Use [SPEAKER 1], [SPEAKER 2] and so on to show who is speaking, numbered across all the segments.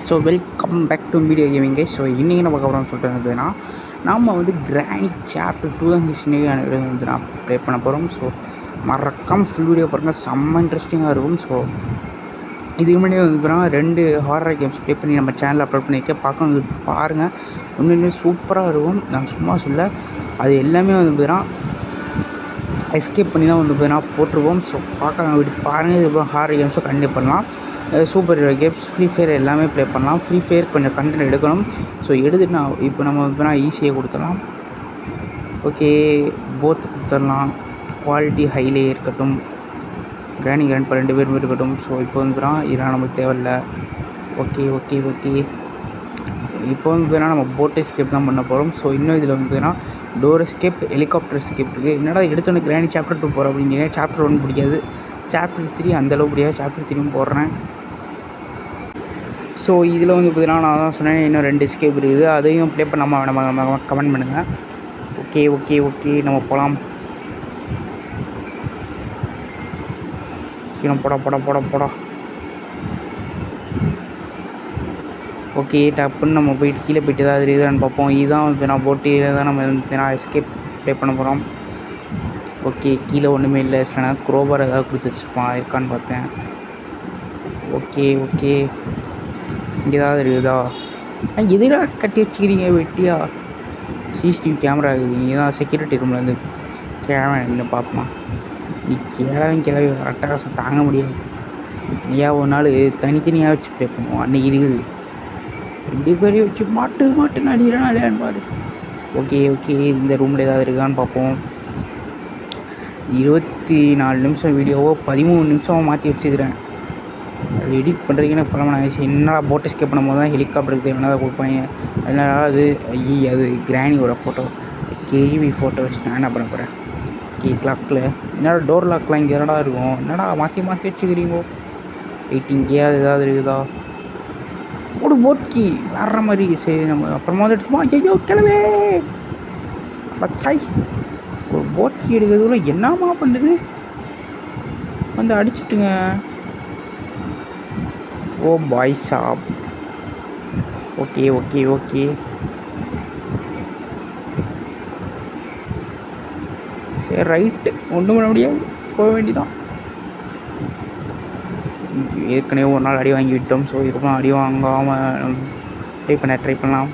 [SPEAKER 1] So welcome back to video gaming. So இன்றைக்கி நம்ம பார்க்க போகிறோம்னு சொல்லிட்டு இருந்ததுன்னா நாம் வந்து கிராண்ட் சாப்டர் 2 தான் இன்றைக்கி வந்து நான் ப்ளே பண்ண போகிறோம். ஸோ மறக்காமல் ஃபுல் வீடியோ பாருங்கள், செம்ம இன்ட்ரெஸ்டிங்காக இருக்கும். ஸோ இதுக்கு முன்னாடி வந்து பார்த்தீங்கன்னா 2 ஹாரர் கேம்ஸ் ப்ளே பண்ணி நம்ம சேனலில் அப்லோட் பண்ணியிருக்கேன், பார்க்க பாருங்கள். உண்மையிலேயே சூப்பராக இருக்கும், நான் சும்மா சொல்ல. அது எல்லாமே வந்து பார்த்தீங்கன்னா எஸ்கேப் பண்ணி தான் வந்து பார்த்தீங்கன்னா போட்டிருவோம். ஸோ பார்க்க பாருங்கள். இதுக்கப்புறம் ஹாரர் கேம்ஸும் கண்டிப்பாக பண்ணலாம். Super hero games, free fire எல்லாமே ப்ளே பண்ணலாம். ஃப்ரீ ஃபயர் கொஞ்சம் கண்டென்ட் எடுக்கணும். ஸோ எடுத்துட்டு நான் இப்போ நம்ம இப்போ ஈஸியாக கொடுத்துடலாம். ஓகே, போத் கொடுத்துடலாம். குவாலிட்டி ஹைலே இருக்கட்டும், கிராண்ட் இப்போ 2 பேருமே இருக்கட்டும். ஸோ இப்போ வந்து இதெல்லாம் நம்மளுக்கு தேவையில்லை. ஓகே ஓகே ஓகே இப்போ வந்து பார்த்தீங்கன்னா நம்ம போட் எஸ்கேப் தான் பண்ண போகிறோம். ஸோ இன்னும் இதில் வந்து பார்த்தீங்கன்னா டோர் எஸ்கேப், ஹெலிகாப்டர் எஸ்கேப் இருக்குது. என்னடா எடுத்தோன்னே கிராண்ட் சாப்டர் 2 போகிறோம் அப்படிங்கிறேன். சாப்டர் 1 பிடிக்காது, சாப்டர் 3 அந்தளவு பிடிக்காது. சாப்டர் 3 போடுறேன். ஸோ இதில் வந்து பார்த்தீங்கன்னா நான் தான் சொன்னேன், இன்னும் 2 எஸ்கேப் இருக்குது. அதையும் ப்ளே பண்ணாமல் நம்ம கமெண்ட் பண்ணுங்கள். ஓகே ஓகே ஓகே நம்ம போகலாம். சீக்கிரம் போட போட போட போட. ஓகே, டப்புன்னு நம்ம போயிட்டு கீழே போய்ட்டு தான் அது இருக்குதான்னு பார்ப்போம். இதுதான் வந்து நான் போட்டு தான் நம்ம நான் எஸ்கேப் ப்ளே பண்ண போகிறோம். ஓகே, கீழே ஒன்றுமே இல்லை. இல்லைனா குரோபார் ஏதாவது கொடுத்து வச்சுருப்பான், இருக்கான்னு பார்த்தேன். ஓகே ஓகே, இங்கே ஏதாவது இருக்குதா? எதிராக கட்டி வச்சுக்கிறீங்க வெட்டியா? சிசிடிவி கேமரா இருக்குது. இங்கே தான் செக்யூரிட்டி ரூமில் இருந்து கேமரா நின்று பார்ப்போமா? நீ கிளவி அட்டகாசம் தாங்க முடியாது. நீயா ஒரு நாள் தனித்தனியாக வச்சு ப்ளே பண்ணுவோம். அன்றைக்கி இருக்குது 2 பேரையும் வச்சு மாட்டு நடிகிறான் பாரு. ஓகே ஓகே, இந்த ரூமில் ஏதாவது இருக்கான்னு பார்ப்போம். 24 நிமிஷம் வீடியோவோ 13 நிமிஷமாக மாற்றி வச்சுக்கிறேன். அது எடிட் பண்ணுறதுக்குன்னு பழம ஆகிடுச்சு. என்னடா போட் எஸ்கேப் பண்ணும்போது தான் ஹெலிகாப்டருக்கு தேவையானதாக கொடுப்பாங்க. அதனால அது அது கிராணியோட ஃபோட்டோ, கேவி ஃபோட்டோ வச்சு நான் என்ன பண்ண போகிறேன். லாக்கில் என்னடா டோர் லாக்லாம் இங்கே என்னடா இருக்கும்? என்னடா மாற்றி வச்சுக்கிறீங்கோ? வெயிட்டிங்கே அது ஏதாவது இருக்குதா? ஒரு போட்கி வர்ற மாதிரி. சரி, நம்ம அப்புறமா வந்து எடுத்துமா. ஐயோ கிளவே பச்சாய், ஒரு போட்கி எடுக்கிறதுல என்னமா பண்ணுது? வந்து அடிச்சுட்டுங்க. ஓ பாய் சாப். ஓகே ஓகே ஓகே, சரி ரைட்டு, ஒன்றும் பண்ண முடியாது, போக வேண்டியதான். ஏற்கனவே ஒரு நாள் அடி வாங்கி விட்டோம். ஸோ இதுக்கப்புறம் அடி வாங்காமல் ட்ரை பண்ணலாம்.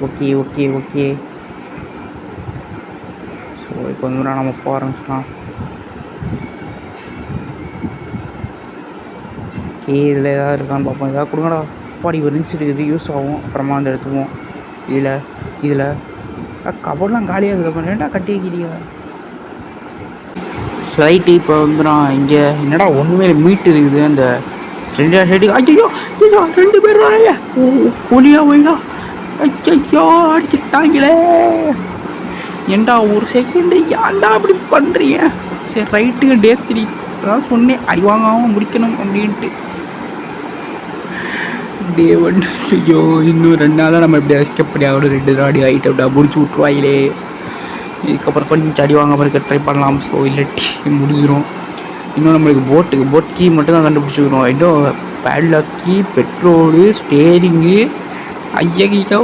[SPEAKER 1] ஓகே ஓகே ஓகே, ஸோ இப்போ வந்து நம்ம போக ஆரம்பிச்சிக்கலாம். ஓகே, இதில் ஏதாவது இருக்கான்னு பார்ப்போம். ஏதாவது கொடுங்கடா. பாடி இருக்குது, யூஸ் ஆகும். அப்புறமா வந்து எடுத்துக்குவோம். இதில் கபோர்ட்லாம் காலியாக இருக்குது. ரெண்டா கட்டி வைக்கிறீங்க. ரைட்டு, இப்போ வந்து நான் இங்கே என்னடா ஒன்றுமே மீட் இருக்குது அந்த சைடு. ஐயோ 2 பேர் வரையா ஒளியா போயிடா. ஐயோ அடிச்சுட்டாங்களே. ஏண்டா ஒரு செகண்டு ஏன்டா அப்படி பண்ணுறீங்க? சரி ரைட்டுங்க, டே 3 தான் சொன்னேன் அடி வாங்காமல் முடிக்கணும் அப்படின்ட்டு. டே 1 ஐயோ இன்னும் 2 நாள் தான் நம்ம இப்படி எஸ்கேப் பண்ணி ஆகணும். 2 நாடி ஆகிட்டு அப்படியே முடிச்சு விட்ருவாங்களே. இதுக்கப்புறம் கொஞ்சம் அடி வாங்காமல் இருக்க ட்ரை பண்ணலாம். ஸோ இல்லாட்டி முடிஞ்சிடும். இன்னும் நம்மளுக்கு போட் கீ மட்டும் தான் கண்டுபிடிச்சிக்கிறோம். இன்னும் பேட்லாக்கி, பெட்ரோலு, ஸ்டேரிங்கு, ஐயோ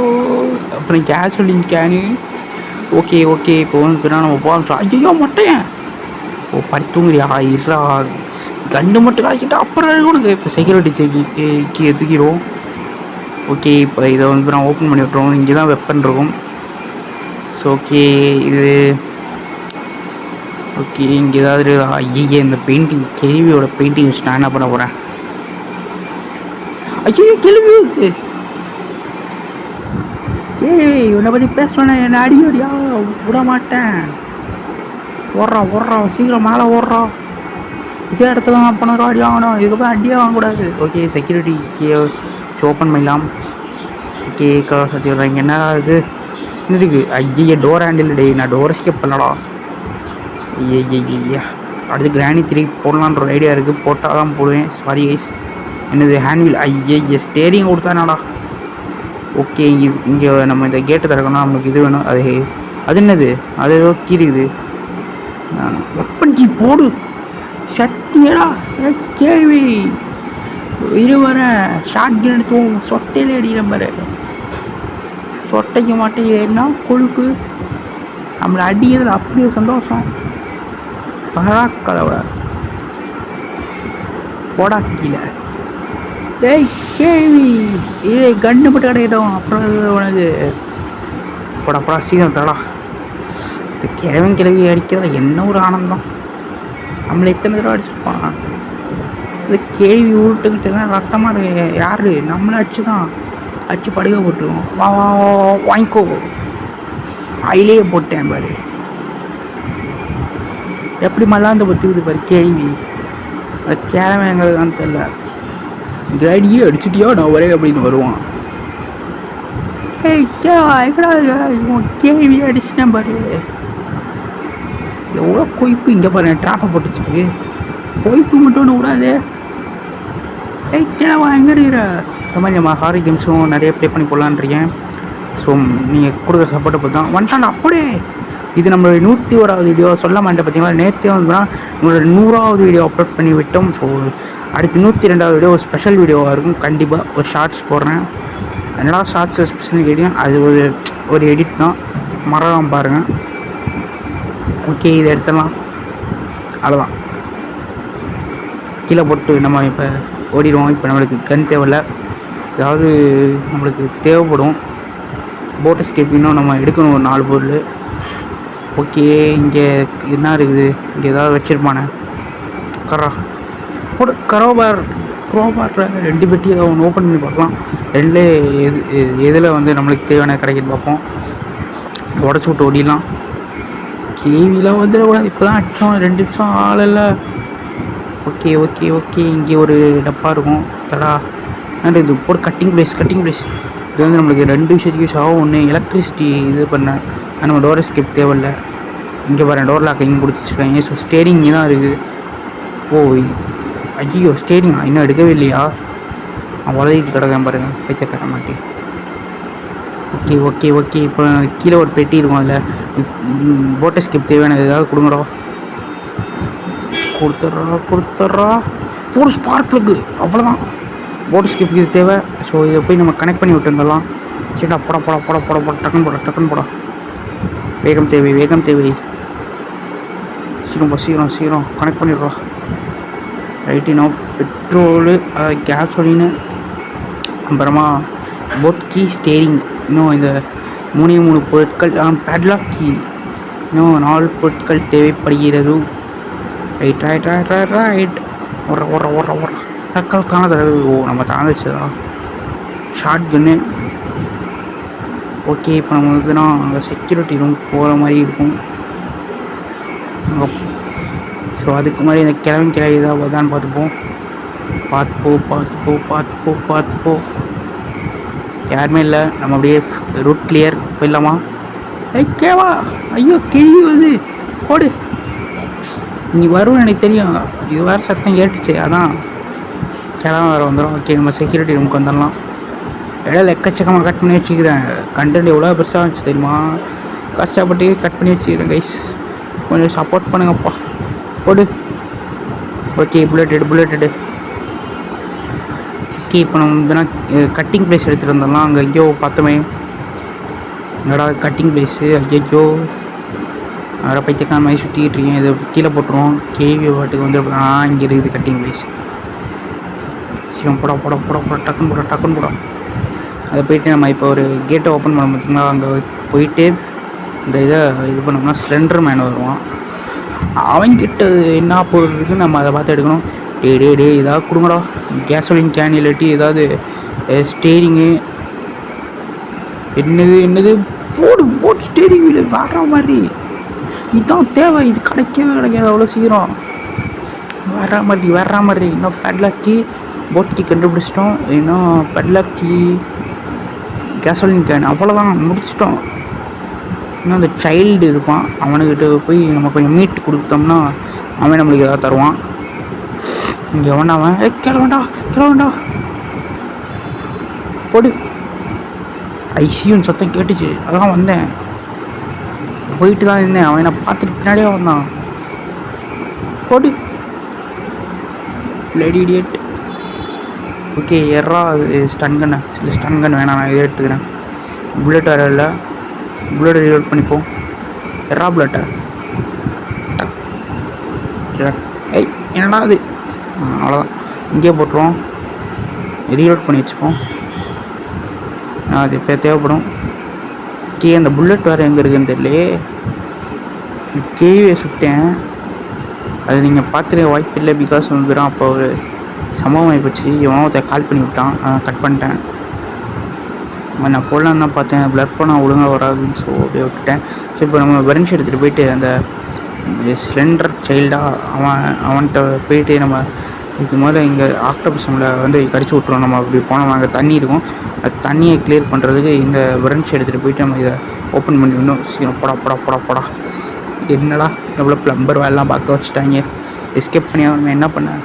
[SPEAKER 1] அப்புறம் கேசோலின் கேனு. ஓகே ஓகே, இப்போ வந்து நம்ம போகலாம். ஐயோ மட்டையன், ஓ படுத்துங்கிறியா? இருறா, கண்டு மட்டும் காய்ச்சிட்டு அப்புறம் உனக்கு இப்போ செக்யூரிட்டி கீ எதுக்கிறோம். ஓகே, இப்போ இதை வந்து நான் ஓப்பன் பண்ணி விட்ருவோம். இங்கே தான் வெப்பன் இருக்கும். ஸோ ஓகே, இது ஓகே, இங்கே ஏதாவது ஐயே இந்த பெயிண்டிங், கேள்வியோட பெயிண்டிங் வச்சு நான் என்ன பண்ண போகிறேன்? ஐயோ கேள்வி இருக்கு. கேள்வி உன்னை பற்றி பேசுகிறேன், என்னை அடியோடியா விட மாட்டேன். ஓடுறா சீக்கிரம் மேலே ஓடுறா. இதே இடத்துல தான் பண்ண அடி வாங்கணும். இதுக்கப்புறம் அடியே வாங்கக்கூடாது. ஓகே, செக்யூரிட்டி ஓப்பன் பண்ணலாம். ஓகே, சத்தி இங்கே என்ன இருக்குது? என்ன இருக்குது? ஐயா டோர் ஹேண்டில் டே, நான் டோர் எஸ்கேப் பண்ணடா. ஐயா அடுத்து கிராணி 3 போடலான்ற ஒரு ஐடியா இருக்குது. போட்டால் தான் போடுவேன். Sorry guys. என்னது ஹேண்ட்வில்? ஐயா ஸ்டேரிங் கொடுத்தானாடா. ஓகே, இங்கே நம்ம இந்த கேட்டு திறக்கணும். நமக்கு இது வேணும். அது என்னது? அது ஏதோ கீ இருக்குது. வெப்பன் கீ போடு. சத்தியடா கேள்வி. இருவர ஷார்ட் கன் எடுத்துவோம். சொட்டையில் அடிக்கிற பாரு. சொட்டைக்கு மாட்டேன் ஏன்னா கொழுப்பு. நம்மளை அடிக்கிறதுல அப்படியே சந்தோஷம். பராக்கலவை போடா கீழே. ஏய் கேள்வி ஏய் கண்ணு மட்டும் கிடைக்கட்டும். அப்புறம் உனக்கு போடா போடா சீக்கிரம் தடா. இந்த கிழவி அடிக்கிறதா என்ன ஒரு ஆனந்தம். நம்மளை எத்தனை தடவை அடிச்சிருப்பான். இது கேள்வி உருட்டுக்கிட்டு தான் ரத்தமாக இருக்கு. யார் நம்மளை அடிச்சு தான் அடிச்சு படுக போட்டுருவோம். வா வா வாங்கிக்கோ. அயிலே போட்டேன் பாரு. எப்படி மல்லாந்து பத்துக்குது பாரு கேள்வி. அது கிழமை எங்களுக்கு தெரியல. கிராடியே அடிச்சுட்டியோ நான் ஒரே அப்படின்னு வருவான். ஏய் எங்கடா கேள்வி அடிச்சிட்டேன் பாரு. எவ்வளோ கொய்ப்பு இங்கே பாரு. ட்ராப்பை போட்டுச்சு. கொய்ப்பு மட்டும் ஒன்று விடாது. ஏய் கிழவா எங்கே இருக்கிற? இந்த மாதிரி நம்ம ஹாரி கேம்ஸும் நிறைய ப்ளே பண்ணி போடலான்றீங்க. ஸோ நீங்கள் கொடுக்குற சப்போர்ட்டை பார்த்து தான் வந்துட்டான். அப்படியே இது நம்மளுடைய 101வது வீடியோ சொல்ல மாட்டேன். பார்த்தீங்களா நேற்றே வந்துன்னா நம்மளோட 100வது வீடியோ அப்லோட் பண்ணி விட்டோம். ஸோ அடுத்து 102வது வீடியோ ஒரு ஸ்பெஷல் வீடியோவாக இருக்கும். கண்டிப்பாக ஒரு ஷார்ட்ஸ் போடுறேன். என்னடா ஷார்ட்ஸ் ஸ்பெஷல் கேட்டீங்கன்னா அது ஒரு எடிட் தான். மறக்காம பாருங்கள். ஓகே இதை எடுத்துடலாம். அவ்வளோதான். கீழே போட்டு நம்ம இப்போ ஓடிடுவோம். இப்போ நம்மளுக்கு கன் தேவையில்லை. ஏதாவது நம்மளுக்கு தேவைப்படும். போட் எஸ்கேப் இன்னும் நம்ம எடுக்கணும் ஒரு 4 பொருள். ஓகே இங்கே என்ன இருக்குது? இங்கே ஏதாவது வச்சுருப்பானே. போட்டு க்ரோபார் 2 பெட்டி ஏதாவது ஒன்று ஓப்பன் பண்ணி பார்க்கலாம். எதில் வந்து நம்மளுக்கு தேவையான கிடைக்குன்னு பார்ப்போம். உடச்சி விட்டு ஓடிடலாம். கேவிலாம் வந்துடக்கூடாது. இப்போ தான் அடித்தோம் 2 நிமிஷம் ஆளில்ல. ஓகே ஓகே ஓகே இங்கே ஒரு டப்பா இருக்கும். தடா என்ன இது? போட்டு கட்டிங் பிளேஸ். இது வந்து நம்மளுக்கு 2 விஷயத்துக்கு யூஸ் ஆகும். ஒன்று எலக்ட்ரிசிட்டி இது பண்ண நம்ம டோர் எஸ்கேப் தேவையில்லை. இங்கே பாருங்கள் டோர் லாக் இங்கே கொடுத்து வச்சுருக்காங்க. ஸோ ஸ்டேரிங் இங்கே தான் இருக்குது. ஓ ஐயோ ஸ்டேரிங் இன்னும் எடுக்கவே இல்லையா? நான் உதவிட்டு கிடக்கேன் பாருங்கள். பைத்த கட்ட மாட்டேன். ஓகே இப்போ கீழே ஒரு பெட்டி இருக்கும். அதில் போட் எஸ்கேப் தேவையானது ஏதாவது கொடுங்கடா. கொடுத்துட்றா. போடு ஸ்பார்க் ப்ளக்கு. அவ்வளோதான் போட் எஸ்கேப்புக்கு இது தேவை. ஸோ இதை போய் நம்ம கனெக்ட் பண்ணி விட்டு வந்துடலாம். சரிடா போட டக்குன்னு போட. வேகம் தேவை. சீக்கிரம் கனெக்ட் பண்ணிடுறோம். ரைட்டு இன்னும் பெட்ரோலு கேஸ்ஒலின்னு அப்புறமா போட் கீ ஸ்டேரிங் இன்னும் இந்த 3 பொருட்கள். பேட்லாக் கீ இன்னும் 4 பொருட்கள் தேவைப்படுகிறது. ரைட் ஓடுற தக்கான தடவை. ஓ நம்ம தாண்டிச்சதா ஷார்ட் கன்னு. ஓகே இப்போ நம்ம வந்துன்னா அங்கே செக்யூரிட்டி ரூம் போகிற மாதிரி இருக்கும். ஸோ அதுக்கு மாதிரி இந்த கிளவி ஏதாவது வருதான்னு பார்த்துப்போ. யாருமே இல்லை. நம்ம அப்படியே ரூட் கிளியர் போயிடலாமா? கேவா ஐயோ கேள்வி வருது. போடு நீ வரும்னு எனக்கு தெரியும். இது வேறு சத்தம் கேட்டுச்சு. அதான் கிளம்ப வேறு வந்துடும். ஓகே நம்ம செக்யூரிட்டி ரூமுக்கு வந்துடலாம். இடையில எக்கச்சக்கமாக கட் பண்ணி வச்சுக்கிறேன். கண்டென்ட் எவ்வளோ பெருசாக இருந்துச்சு தெரியுமா? கஷ்டப்பட்டு கட் பண்ணி வச்சுக்கிறேன் கைஸ். கொஞ்சம் சப்போர்ட் பண்ணுங்கப்பா. போடு. ஓகே புல்லட் எடு. ஓகே இப்போ நம்ம வந்துன்னா கட்டிங் பிளேஸ் எடுத்துகிட்டு வந்துடலாம். அங்கே ஐயோ பார்த்தோமே என்னடா கட்டிங் பிளேஸு. ஐயோ வேறு பைத்தியக்கார மாதிரி சுற்றிக்கிட்டு இருக்கேன். இதை கீழே போட்டுருவோம். கேவி பாட்டுக்கு வந்து இங்கே இருக்குது கட்டிங் பிளேஸ். சீக்கிரம் போட டக்குன்னு போட. அதை போயிட்டு நம்ம இப்போ ஒரு கேட்டை ஓப்பன் பண்ண பார்த்திங்களா? அங்கே போயிட்டு இந்த இதை இது பண்ணோம்னா ஸ்லெண்டர் மேன் வருவான். அவன்கிட்ட என்ன பொருள் இருக்குன்னு நம்ம அதை பார்த்து எடுக்கணும். டே ஏதாவது கொடுங்கடா. கேசோலின் கேன் இல்லாட்டி ஏதாவது ஸ்டேரிங்கு. என்னது போட்டு ஸ்டேரிங் வீல் வர்ற மாதிரி இதுதான் தேவை. இது கிடைக்காது அவ்வளோ சீக்கிரம். வர்ற மாதிரி இன்னும் பெட்லாக்கி போட்கி கண்டுபிடிச்சிட்டோம். இன்னும் பெட்லாக்கி கேசோலின் கேன் அவ்வளோதான் முடிச்சிட்டோம். இன்னும் அந்த சைல்டு இருப்பான். அவனுக்கிட்ட போய் நம்ம கொஞ்சம் மீட் கொடுத்தோம்னா அவன் நம்மளுக்கு ஏதாவது தருவான். இங்கே அவன் கிளவண்டா போடு. ஐசியூன்னு சத்தம் கேட்டுச்சு. அதான் வந்தேன். போயிட்டு தான் இருந்தேன். அவன் என்னை பார்த்துட்டு பின்னாடியே வந்தான். போடு லேடி இடியட். ஓகே எறா ஸ்டன் கன்னு இல்லை ஸ்டன் கன் வேணாம், நான் இதை எடுத்துக்கிறேன். புல்லட் வேறு இல்லை, புல்லட் ரீலோட் பண்ணிப்போம். எறா புல்லட்டை ஏய் என்னடா அது, அவ்வளோதான் இங்கேயே போட்டுருவோம். ரீலோட் பண்ணி வச்சுப்போம், அது இப்போ தேவைப்படும். அந்த புல்லட் வேறு எங்கே இருக்குன்னு தெரியலையே. கேவியை சுட்டேன், அது நீங்கள் பார்த்துருக்க வாய்ப்பு இல்லை. பிகாஸ் வந்து அப்போ ஒரு சம்பவம் ஆகிப்போச்சு. இவனத்தை கால் பண்ணி விட்டான், கட் பண்ணிட்டேன். நான் போடலான்னு தான் பார்த்தேன், பிளட் பண்ணால் ஒழுங்காக வராதுன்னு ஸோ அப்படியே விட்டுட்டேன். ஸோ இப்போ நம்ம பெரன்ஷ் எடுத்துகிட்டு போயிட்டு அந்த ஸ்லெண்டர் சைல்டாக அவன்கிட்ட போயிட்டு நம்ம இதுக்கு முதல்ல இங்கே ஆக்டோபஸ் நம்மளை வந்து கடிச்சு விட்ருவோம். நம்ம அப்படி போனோம், அங்கே தண்ணி இருக்கும், அது தண்ணியை கிளியர் பண்ணுறதுக்கு இந்த பெரன்ஷ் எடுத்துகிட்டு போயிட்டு நம்ம இதை ஓப்பன் பண்ணி விடணும். சீக்கிரம் போடா. என்னடா எவ்வளோ ப்ளம்பர் வேலைலாம் பார்க்க வச்சுட்டாங்க. எஸ்கேப் பண்ணி நம்ம என்ன பண்ணேன்.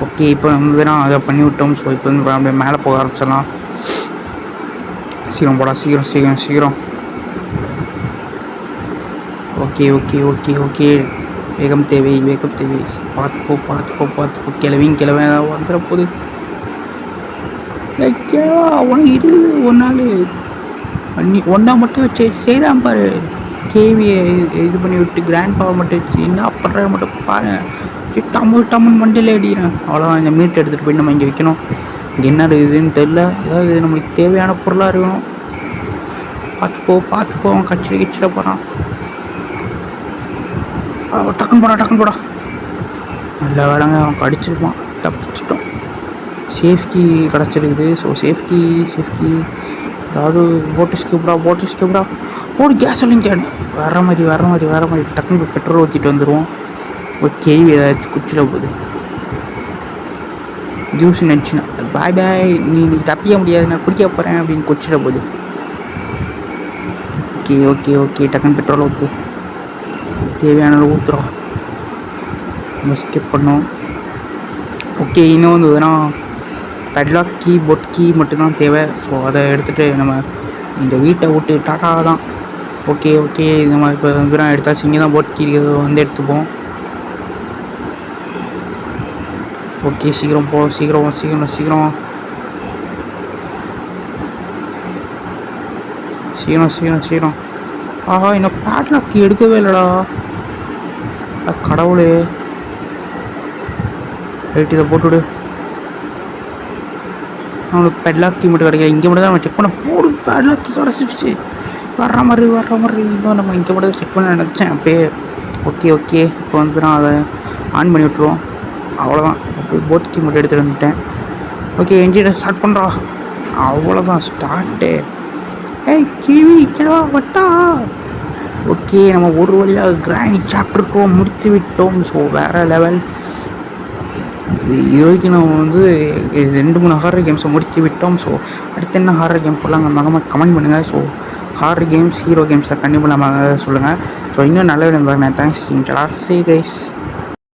[SPEAKER 1] ஓகே இப்போ வந்து நான் அதை பண்ணி விட்டோம். ஸோ இப்போ வந்து அப்படியே மேலே போக ஆரம்பிச்சிடலாம். சீக்கிரம் போடா, சீக்கிரம். ஓகே வேகம் தேவை. பார்த்துப்போ. கிளவே வந்துட போகுது. கேவா உனக்கு இது ஒன்றால் ஒன்றா மட்டும் வச்சு செய்கிறான் பாரு. கேவியை இது பண்ணி விட்டு கிராண்ட் பவர் மட்டும் வச்சு என்ன பண்ணுற மட்டும் பாரு. டம்முன்னு மண்டியில் அடிக்கிறேன். அவ்வளோதான், இந்த மீட் எடுத்துகிட்டு போய் நம்ம இங்கே வைக்கணும். இங்கே என்ன இருக்குதுன்னு தெரில, ஏதாவது நம்மளுக்கு தேவையான பொருளாக இருக்கணும். பார்த்துப்போ அவன் கச்சிட போகிறான். டக்குன்னு போடா. நல்ல வேலைங்க, அவன் கடிச்சிருப்பான், தப்பிச்சிட்டோம். சேஃப்கி கிடச்சிருக்குது. ஸோ சேஃப்கி அதாவது போட்டிஸ் கியூப்ரா போடு. கேஸோலின் கேடு வர மாதிரி டக்குன்னு பெட்ரோல் ஊற்றிட்டு வந்துடுவோம். ஒரு கேவி ஏதாச்சும் குச்சிட போகுது. ஜூஸ் நினச்சினா பாய் நீ தப்பிக்க முடியாது, நான் குடிக்க போகிறேன் அப்படின்னு குச்சிட போகுது. ஓகே டக்குன்னு பெட்ரோல் ஊற்று, தேவையான ஊற்றுறோம். நம்ம ஸ்கிப் பண்ணோம். ஓகே இன்னும் வந்ததுன்னா பெட்லாக் கீ பொட் கீ மட்டும்தான் தேவை. ஸோ அதை எடுத்துகிட்டு நம்ம இந்த வீட்டை விட்டு டாட்டா தான். ஓகே நம்ம இப்போ வந்து எடுத்தாச்சு. இங்கே தான் பொட் கீ இருக்கிறது, வந்து எடுத்துப்போம். ஓகே சீக்கிரம் போ, சீக்கிரம். ஆஹா இன்னும் பேட்லாக் எடுக்கவே இல்லைடா, கடவுளே. ரைட் இதை போட்டுவிடு. அவனுக்கு பெட்லாக்கி மட்டும் கிடைக்கல, இங்கே மட்டும் தான் நம்ம செக் பண்ண போடு. பெட்லாக்கி கிடச்சிடுச்சு. வர்ற மாதிரி இன்னும் நம்ம இங்கே மட்டும் செக் பண்ண நினச்சேன் அப்பயே. ஓகே இப்போ வந்து நான் அதை ஆன் பண்ணி விட்ருவோம். அவ்வளோதான், அப்படியே போட் கீ மட்டும் எடுத்துகிட்டு வந்துட்டேன். ஓகே என்ஜினை ஸ்டார்ட் பண்ணுறா. அவ்வளோதான் ஸ்டார்ட்டு. ஏய் கிவி கிழவா வட்டா. ஓகே நம்ம ஒரு வழியாக கிராணி சாப்டர் முடித்து விட்டோம். ஸோ வேறு லெவல். இது வரைக்கும் நம்ம வந்து 2-3 ஹாரர் கேம்ஸை முடித்து விட்டோம். ஸோ அடுத்து என்ன ஹாரர் கேம் போடலாம் மகமாக கமெண்ட் பண்ணுங்கள். ஸோ ஹாரர் கேம்ஸ், ஹீரோ கேம்ஸில் கண்டிப்பாக நம்ம சொல்லுங்கள். ஸோ இன்னும் நல்ல நான் தேங்க்ஸ் கைஸ்.